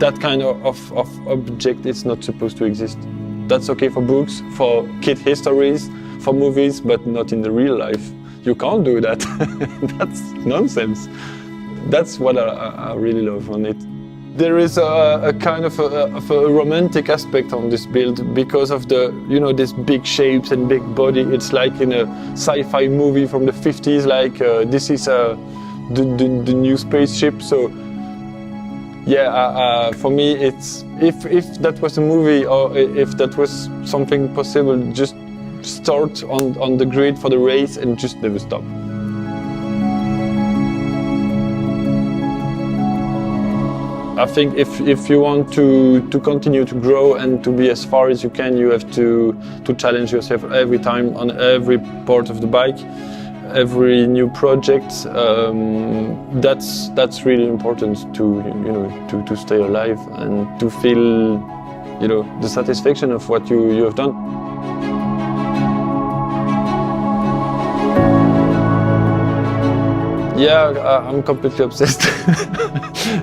that kind of object is not supposed to exist. That's okay for books, for kid histories, for movies, but not in the real life. You can't do that. That's nonsense. That's what I really love on it. There is a kind of a romantic aspect on this build because of the, these big shapes and big body. It's like in a sci-fi movie from the 50s, like this is the new spaceship. So yeah, for me, it's if that was a movie or if that was something possible, just start on the grid for the race and just never stop. I think if you want to continue to grow and to be as far as you can, you have to challenge yourself every time on every part of the bike, every new project. That's really important to stay alive and to feel the satisfaction of what you have done. Yeah, I'm completely obsessed.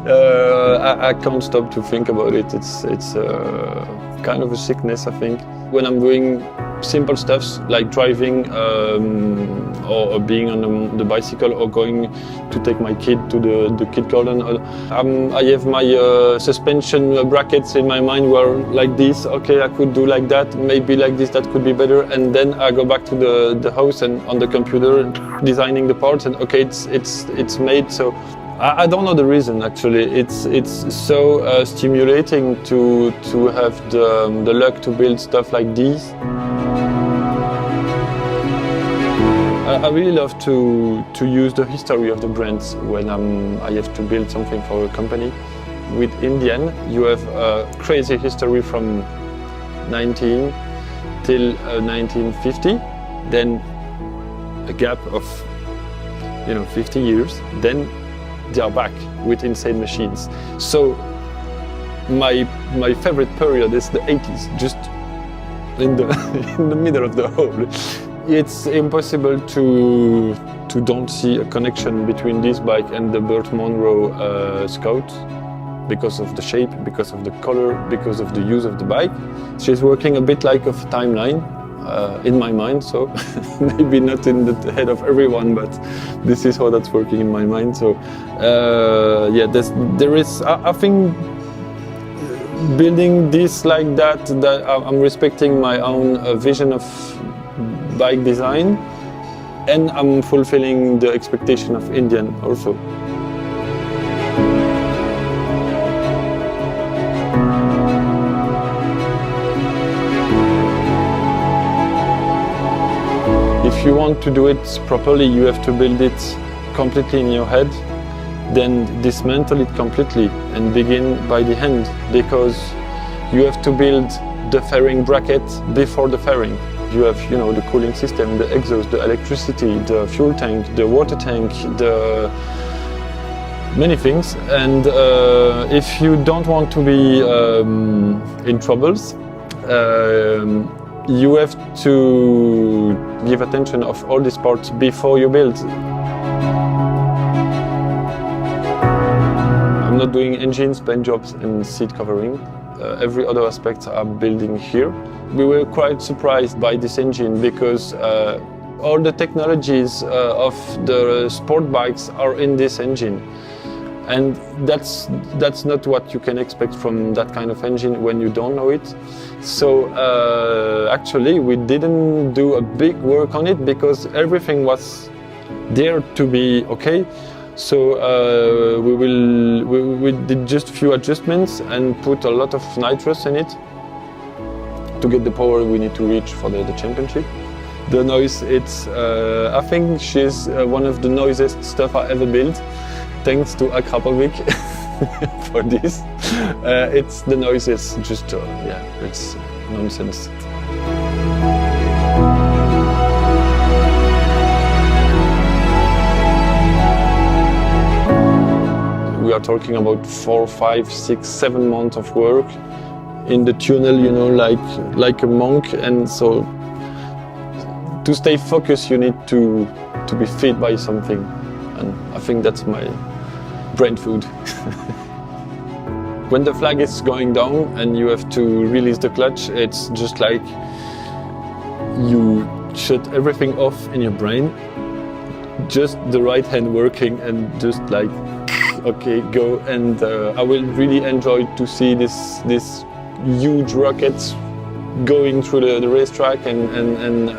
I can't stop to think about it. It's kind of a sickness, I think. When I'm doing simple stuffs like driving or being on the bicycle or going to take my kid to the kid garden, I have my suspension brackets in my mind where like this, okay, I could do like that, maybe like this, that could be better, and then I go back to the house and on the computer designing the parts and okay, it's made. So I don't know the reason actually. It's so stimulating to have the luck to build stuff like these. I really love to use the history of the brands when I have to build something for a company. With Indian, you have a crazy history from 19 till 1950, then a gap of 50 years, then they are back with insane machines. So my favorite period is the 80s, just in the middle of the whole. It's impossible to don't see a connection between this bike and the Burt Monroe Scout because of the shape, because of the color, because of the use of the bike. She's working a bit like a timeline in my mind, so maybe not in the head of everyone, but this is how that's working in my mind. So yeah, there is, I think, building this like that I'm respecting my own vision of bike design, and I'm fulfilling the expectation of Indian also. If you want to do it properly, you have to build it completely in your head, then dismantle it completely and begin by the end, because you have to build the fairing bracket before the fairing. You have, the cooling system, the exhaust, the electricity, the fuel tank, the water tank, the many things. And if you don't want to be in troubles, you have to give attention of all these parts before you build. I'm not doing engines, paint jobs and seat covering. Every other aspect I'm building here. We were quite surprised by this engine because all the technologies of the sport bikes are in this engine. And that's not what you can expect from that kind of engine when you don't know it. So actually we didn't do a big work on it because everything was there to be okay. So we did just a few adjustments and put a lot of nitrous in it to get the power we need to reach for the championship. The noise, I think she's one of the noisiest stuff I ever built. Thanks to Akrapovic for this. The noise is just, it's nonsense. We are talking about 4, 5, 6, 7 months of work in the tunnel, like a monk. And so to stay focused, you need to be fed by something. And I think that's my brain food. When the flag is going down and you have to release the clutch, it's just like you shut everything off in your brain, just the right hand working and just like, okay, go. And I will really enjoy to see this huge rockets going through the racetrack and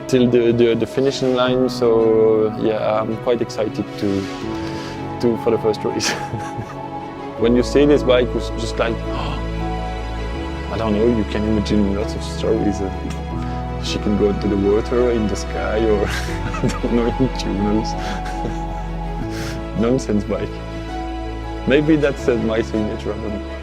till the finishing line. So yeah, I'm quite excited for the first race. When you see this bike, it's just like, I don't know, you can imagine lots of stories. She can go into the water, in the sky, or I don't know, in tunnels. Nonsense bike. Maybe that's my signature. I don't know.